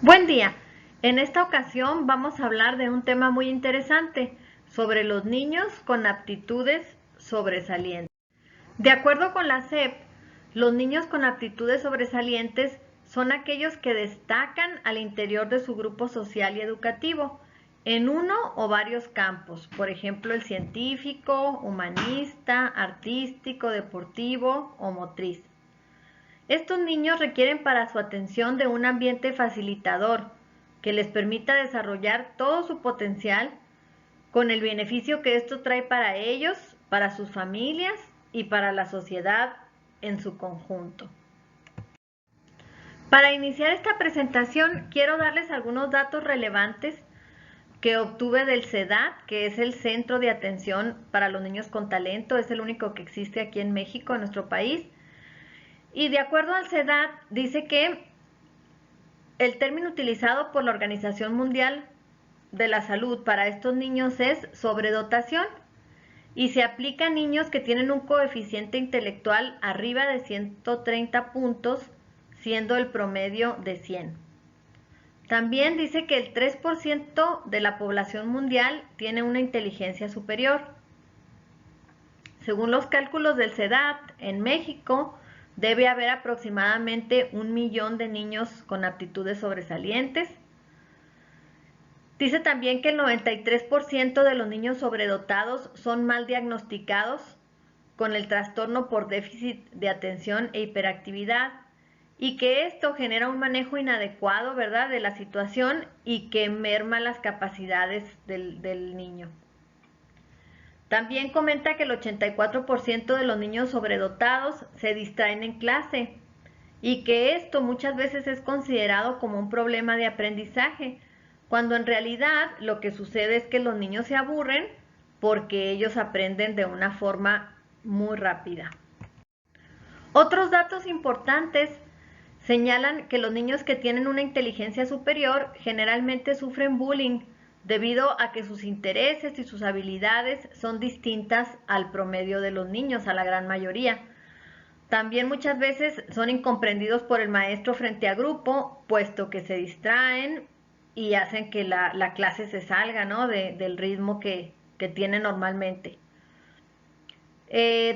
Buen día. En esta ocasión vamos a hablar de un tema muy interesante sobre los niños con aptitudes sobresalientes. De acuerdo con la SEP, los niños con aptitudes sobresalientes son aquellos que destacan al interior de su grupo social y educativo en uno o varios campos, por ejemplo el científico, humanista, artístico, deportivo o motriz. Estos niños requieren para su atención de un ambiente facilitador que les permita desarrollar todo su potencial con el beneficio que esto trae para ellos, para sus familias y para la sociedad en su conjunto. Para iniciar esta presentación quiero darles algunos datos relevantes que obtuve del CEDAT, que es el Centro de Atención para los Niños con Talento, es el único que existe aquí en México, en nuestro país. Y de acuerdo al CEDAT, dice que el término utilizado por la Organización Mundial de la Salud para estos niños es sobredotación y se aplica a niños que tienen un coeficiente intelectual arriba de 130 puntos, siendo el promedio de 100. También dice que el 3% de la población mundial tiene una inteligencia superior. Según los cálculos del CEDAT, en México debe haber aproximadamente 1 millón de niños con aptitudes sobresalientes. Dice también que el 93% de los niños sobredotados son mal diagnosticados con el trastorno por déficit de atención e hiperactividad y que esto genera un manejo inadecuado, ¿verdad?, de la situación y que merma las capacidades del niño. También comenta que el 84% de los niños sobredotados se distraen en clase y que esto muchas veces es considerado como un problema de aprendizaje, cuando en realidad lo que sucede es que los niños se aburren porque ellos aprenden de una forma muy rápida. Otros datos importantes señalan que los niños que tienen una inteligencia superior generalmente sufren bullying debido a que sus intereses y sus habilidades son distintas al promedio de los niños, a la gran mayoría. También muchas veces son incomprendidos por el maestro frente a grupo, puesto que se distraen y hacen que la clase se salga, ¿no?, del ritmo que tiene normalmente.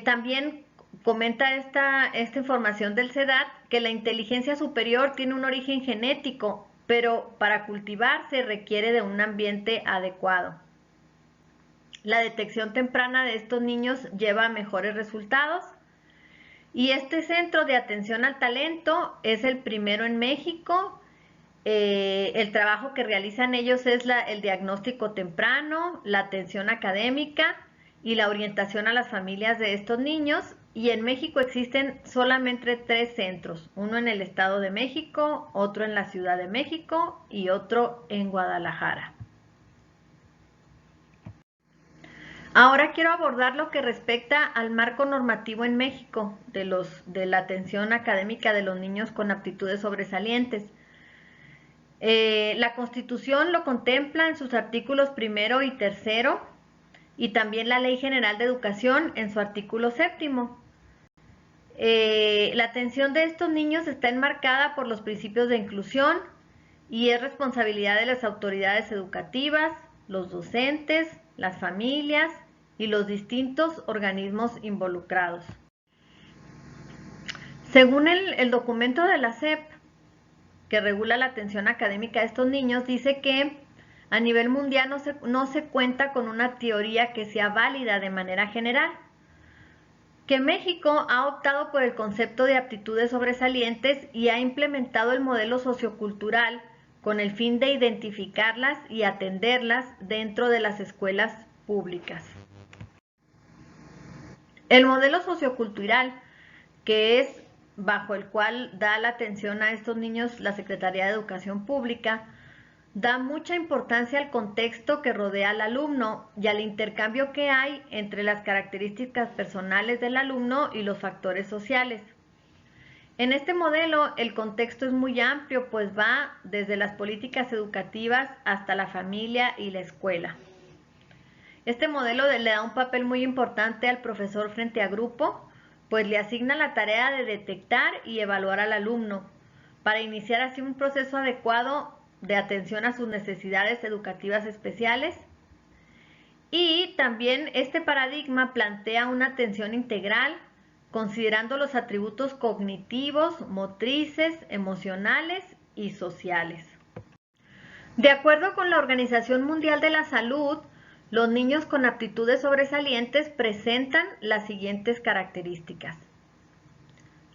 También comenta esta información del CEDAT que la inteligencia superior tiene un origen genético, pero para cultivarse requiere de un ambiente adecuado. La detección temprana de estos niños lleva a mejores resultados. Y este centro de atención al talento es el primero en México. El trabajo que realizan ellos es el diagnóstico temprano, la atención académica y la orientación a las familias de estos niños. Y en México existen solamente 3 centros, uno en el Estado de México, otro en la Ciudad de México y otro en Guadalajara. Ahora quiero abordar lo que respecta al marco normativo en México de la atención académica de los niños con aptitudes sobresalientes. La Constitución lo contempla en sus artículos 1 y 3 y también la Ley General de Educación en su artículo 7. La atención de estos niños está enmarcada por los principios de inclusión y es responsabilidad de las autoridades educativas, los docentes, las familias y los distintos organismos involucrados. Según el documento de la SEP, que regula la atención académica de estos niños, dice que a nivel mundial no se cuenta con una teoría que sea válida de manera general, que México ha optado por el concepto de aptitudes sobresalientes y ha implementado el modelo sociocultural con el fin de identificarlas y atenderlas dentro de las escuelas públicas. El modelo sociocultural, que es bajo el cual da la atención a estos niños la Secretaría de Educación Pública, da mucha importancia al contexto que rodea al alumno y al intercambio que hay entre las características personales del alumno y los factores sociales. En este modelo el contexto es muy amplio, pues va desde las políticas educativas hasta la familia y la escuela. Este modelo le da un papel muy importante al profesor frente a grupo, pues le asigna la tarea de detectar y evaluar al alumno, para iniciar así un proceso adecuado de atención a sus necesidades educativas especiales. Y también este paradigma plantea una atención integral, considerando los atributos cognitivos, motrices, emocionales y sociales. De acuerdo con la Organización Mundial de la Salud, los niños con aptitudes sobresalientes presentan las siguientes características.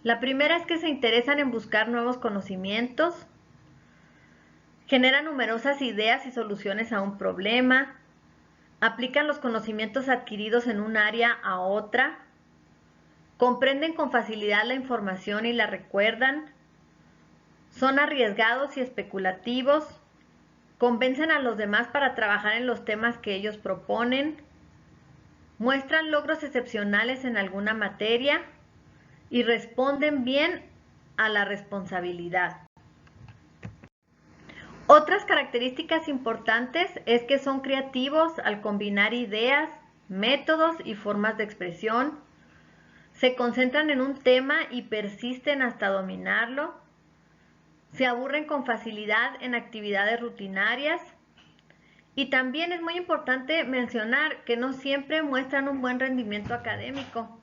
La primera es que se interesan en buscar nuevos conocimientos, generan numerosas ideas y soluciones a un problema, aplican los conocimientos adquiridos en un área a otra, comprenden con facilidad la información y la recuerdan, son arriesgados y especulativos, convencen a los demás para trabajar en los temas que ellos proponen, muestran logros excepcionales en alguna materia y responden bien a la responsabilidad. Otras características importantes es que son creativos al combinar ideas, métodos y formas de expresión, se concentran en un tema y persisten hasta dominarlo, se aburren con facilidad en actividades rutinarias y también es muy importante mencionar que no siempre muestran un buen rendimiento académico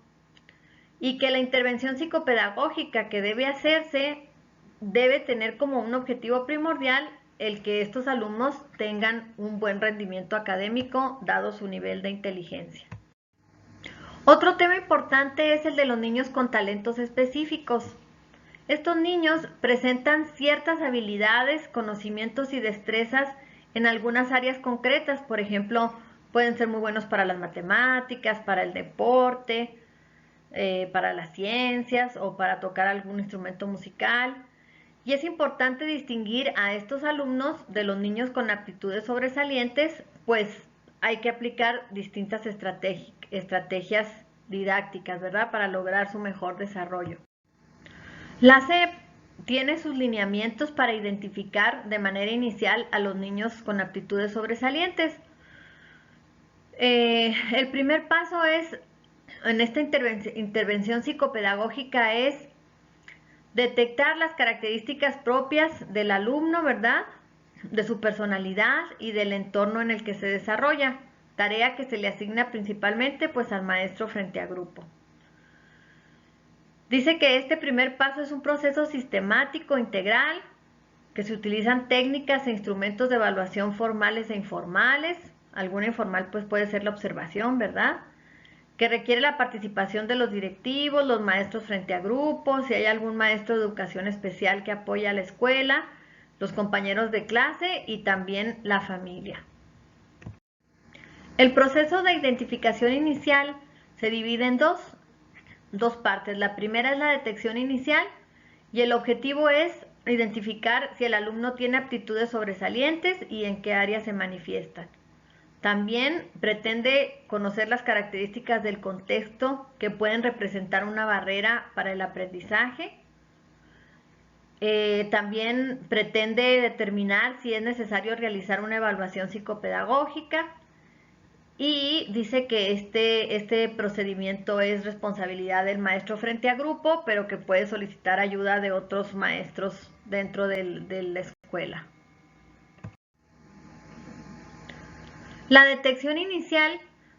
y que la intervención psicopedagógica que debe hacerse debe tener como un objetivo primordial el que estos alumnos tengan un buen rendimiento académico dado su nivel de inteligencia. Otro tema importante es el de los niños con talentos específicos. Estos niños presentan ciertas habilidades, conocimientos y destrezas en algunas áreas concretas. Por ejemplo, pueden ser muy buenos para las matemáticas, para el deporte, para las ciencias o para tocar algún instrumento musical. Y es importante distinguir a estos alumnos de los niños con aptitudes sobresalientes, pues hay que aplicar distintas estrategias didácticas, ¿verdad?, para lograr su mejor desarrollo. La SEP tiene sus lineamientos para identificar de manera inicial a los niños con aptitudes sobresalientes. El primer paso es, en esta intervención psicopedagógica, es detectar las características propias del alumno, ¿verdad?, de su personalidad y del entorno en el que se desarrolla, tarea que se le asigna principalmente pues al maestro frente a grupo. Dice que este primer paso es un proceso sistemático, integral, que se utilizan técnicas e instrumentos de evaluación formales e informales. Alguna informal pues puede ser la observación, ¿verdad?, que requiere la participación de los directivos, los maestros frente a grupos, si hay algún maestro de educación especial que apoya a la escuela, los compañeros de clase y también la familia. El proceso de identificación inicial se divide en dos partes. La primera es la detección inicial y el objetivo es identificar si el alumno tiene aptitudes sobresalientes y en qué áreas se manifiestan. También pretende conocer las características del contexto que pueden representar una barrera para el aprendizaje. También pretende determinar si es necesario realizar una evaluación psicopedagógica y dice que este procedimiento es responsabilidad del maestro frente a grupo, pero que puede solicitar ayuda de otros maestros dentro de la escuela. La detección inicial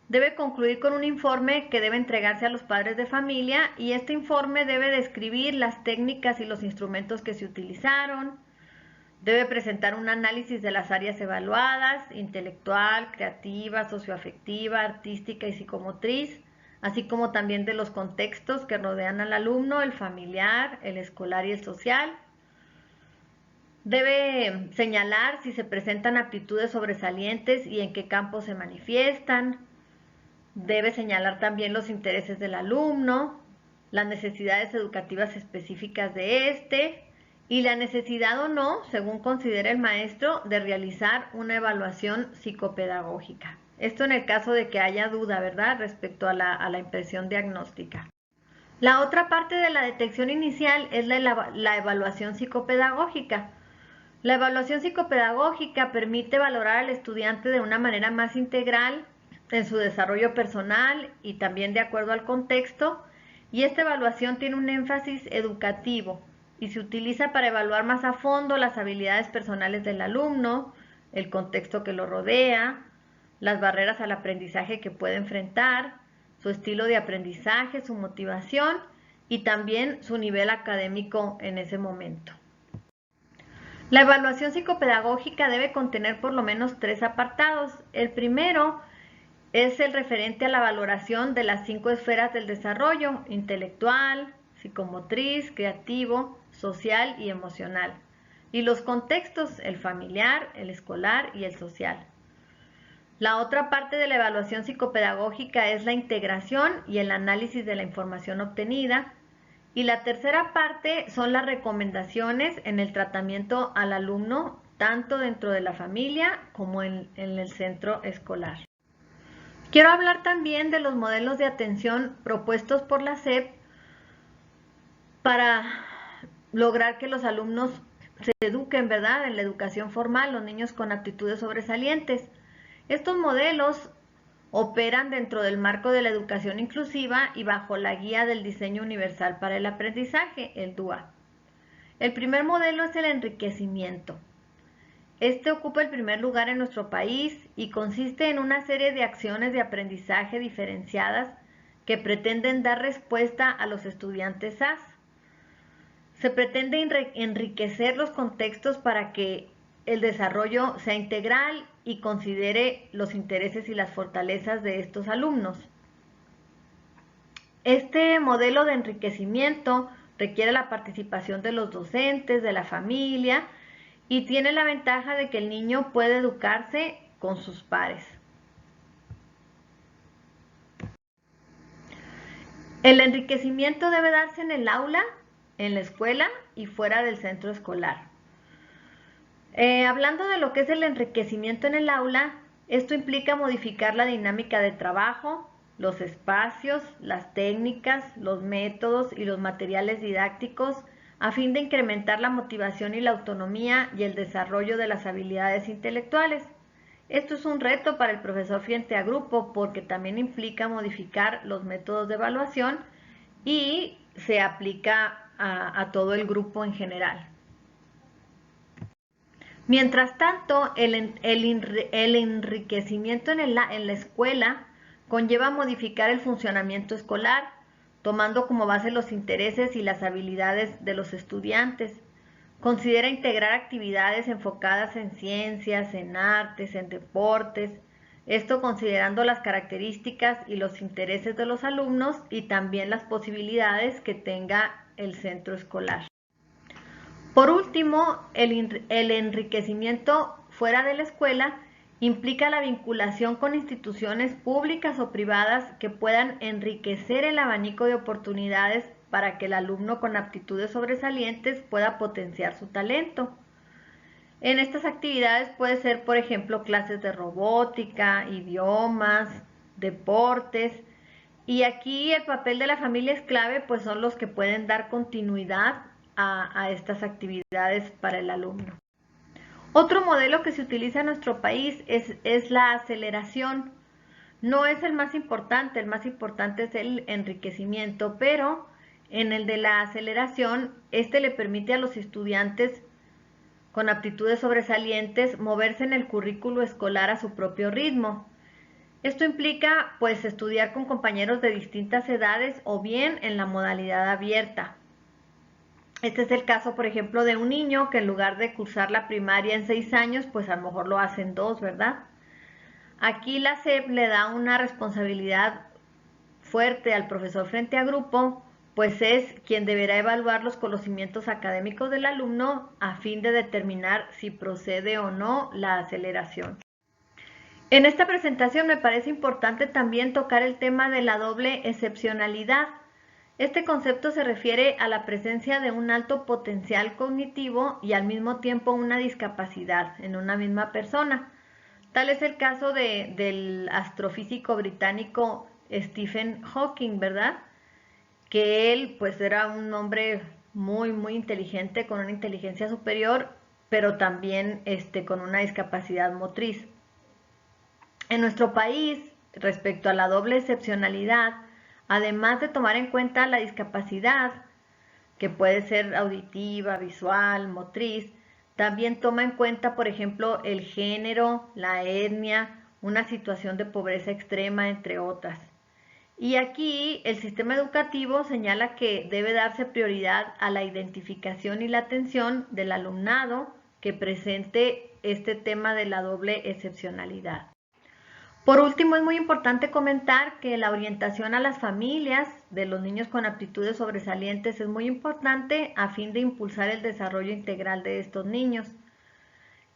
debe concluir con un informe que debe entregarse a los padres de familia y este informe debe describir las técnicas y los instrumentos que se utilizaron, debe presentar un análisis de las áreas evaluadas, intelectual, creativa, socioafectiva, artística y psicomotriz, así como también de los contextos que rodean al alumno, el familiar, el escolar y el social. Debe señalar si se presentan aptitudes sobresalientes y en qué campos se manifiestan. Debe señalar también los intereses del alumno, las necesidades educativas específicas de este y la necesidad o no, según considere el maestro, de realizar una evaluación psicopedagógica. Esto en el caso de que haya duda, ¿verdad?, respecto a la impresión diagnóstica. La otra parte de la detección inicial es la evaluación psicopedagógica. La evaluación psicopedagógica permite valorar al estudiante de una manera más integral en su desarrollo personal y también de acuerdo al contexto, y esta evaluación tiene un énfasis educativo, y se utiliza para evaluar más a fondo las habilidades personales del alumno, el contexto que lo rodea, las barreras al aprendizaje que puede enfrentar, su estilo de aprendizaje, su motivación y también su nivel académico en ese momento. La evaluación psicopedagógica debe contener por lo menos 3 apartados. El primero es el referente a la valoración de las 5 esferas del desarrollo: intelectual, psicomotriz, creativo, social y emocional. Y los contextos: el familiar, el escolar y el social. La otra parte de la evaluación psicopedagógica es la integración y el análisis de la información obtenida. Y la tercera parte son las recomendaciones en el tratamiento al alumno, tanto dentro de la familia como en el centro escolar. Quiero hablar también de los modelos de atención propuestos por la SEP para lograr que los alumnos se eduquen, ¿verdad?, en la educación formal, los niños con aptitudes sobresalientes. Estos modelos operan dentro del marco de la educación inclusiva y bajo la guía del diseño universal para el aprendizaje, el DUA. El primer modelo es el enriquecimiento. Este ocupa el primer lugar en nuestro país y consiste en una serie de acciones de aprendizaje diferenciadas que pretenden dar respuesta a los estudiantes SAS. Se pretende enriquecer los contextos para que el desarrollo sea integral y considere los intereses y las fortalezas de estos alumnos. Este modelo de enriquecimiento requiere la participación de los docentes, de la familia, y tiene la ventaja de que el niño puede educarse con sus pares. El enriquecimiento debe darse en el aula, en la escuela y fuera del centro escolar. Hablando de lo que es el enriquecimiento en el aula, esto implica modificar la dinámica de trabajo, los espacios, las técnicas, los métodos y los materiales didácticos a fin de incrementar la motivación y la autonomía y el desarrollo de las habilidades intelectuales. Esto es un reto para el profesor frente a grupo porque también implica modificar los métodos de evaluación y se aplica a todo el grupo en general. Mientras tanto, el enriquecimiento en la escuela conlleva modificar el funcionamiento escolar, tomando como base los intereses y las habilidades de los estudiantes. Considera integrar actividades enfocadas en ciencias, en artes, en deportes, esto considerando las características y los intereses de los alumnos y también las posibilidades que tenga el centro escolar. Por último, el enriquecimiento fuera de la escuela implica la vinculación con instituciones públicas o privadas que puedan enriquecer el abanico de oportunidades para que el alumno con aptitudes sobresalientes pueda potenciar su talento. En estas actividades puede ser, por ejemplo, clases de robótica, idiomas, deportes, y aquí el papel de la familia es clave, pues son los que pueden dar continuidad a estas actividades para el alumno. Otro modelo que se utiliza en nuestro país es la aceleración. No es el más importante es el enriquecimiento, pero en el de la aceleración, este le permite a los estudiantes con aptitudes sobresalientes moverse en el currículo escolar a su propio ritmo. Esto implica, pues, estudiar con compañeros de distintas edades o bien en la modalidad abierta. Este es el caso, por ejemplo, de un niño que en lugar de cursar la primaria en 6 años, pues a lo mejor lo hace en 2, ¿verdad? Aquí la SEP le da una responsabilidad fuerte al profesor frente a grupo, pues es quien deberá evaluar los conocimientos académicos del alumno a fin de determinar si procede o no la aceleración. En esta presentación me parece importante también tocar el tema de la doble excepcionalidad. Este concepto se refiere a la presencia de un alto potencial cognitivo y al mismo tiempo una discapacidad en una misma persona. Tal es el caso del astrofísico británico Stephen Hawking, ¿verdad? Que él pues era un hombre muy inteligente, con una inteligencia superior, pero también con una discapacidad motriz. En nuestro país, respecto a la doble excepcionalidad, además de tomar en cuenta la discapacidad, que puede ser auditiva, visual, motriz. También toma en cuenta, por ejemplo, el género, la etnia, una situación de pobreza extrema, entre otras. Y aquí el sistema educativo señala que debe darse prioridad a la identificación y la atención del alumnado que presente este tema de la doble excepcionalidad. Por último, es muy importante comentar que la orientación a las familias de los niños con aptitudes sobresalientes es muy importante a fin de impulsar el desarrollo integral de estos niños.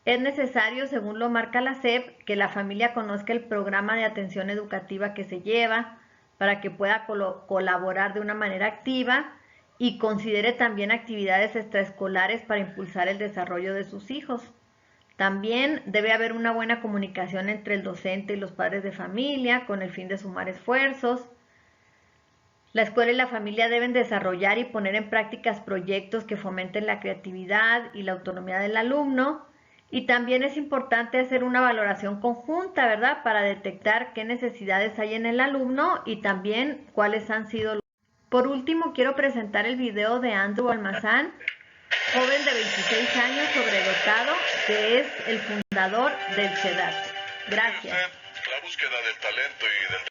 Es necesario, según lo marca la SEP, que la familia conozca el programa de atención educativa que se lleva para que pueda colaborar de una manera activa y considere también actividades extraescolares para impulsar el desarrollo de sus hijos. También debe haber una buena comunicación entre el docente y los padres de familia con el fin de sumar esfuerzos. La escuela y la familia deben desarrollar y poner en prácticas proyectos que fomenten la creatividad y la autonomía del alumno. Y también es importante hacer una valoración conjunta, ¿verdad? Para detectar qué necesidades hay en el alumno y también cuáles han sido los... Por último, quiero presentar el video de Andrew Almazán, joven de 26 años sobredotado, que es el fundador del CEDAT. Gracias. La búsqueda del talento y del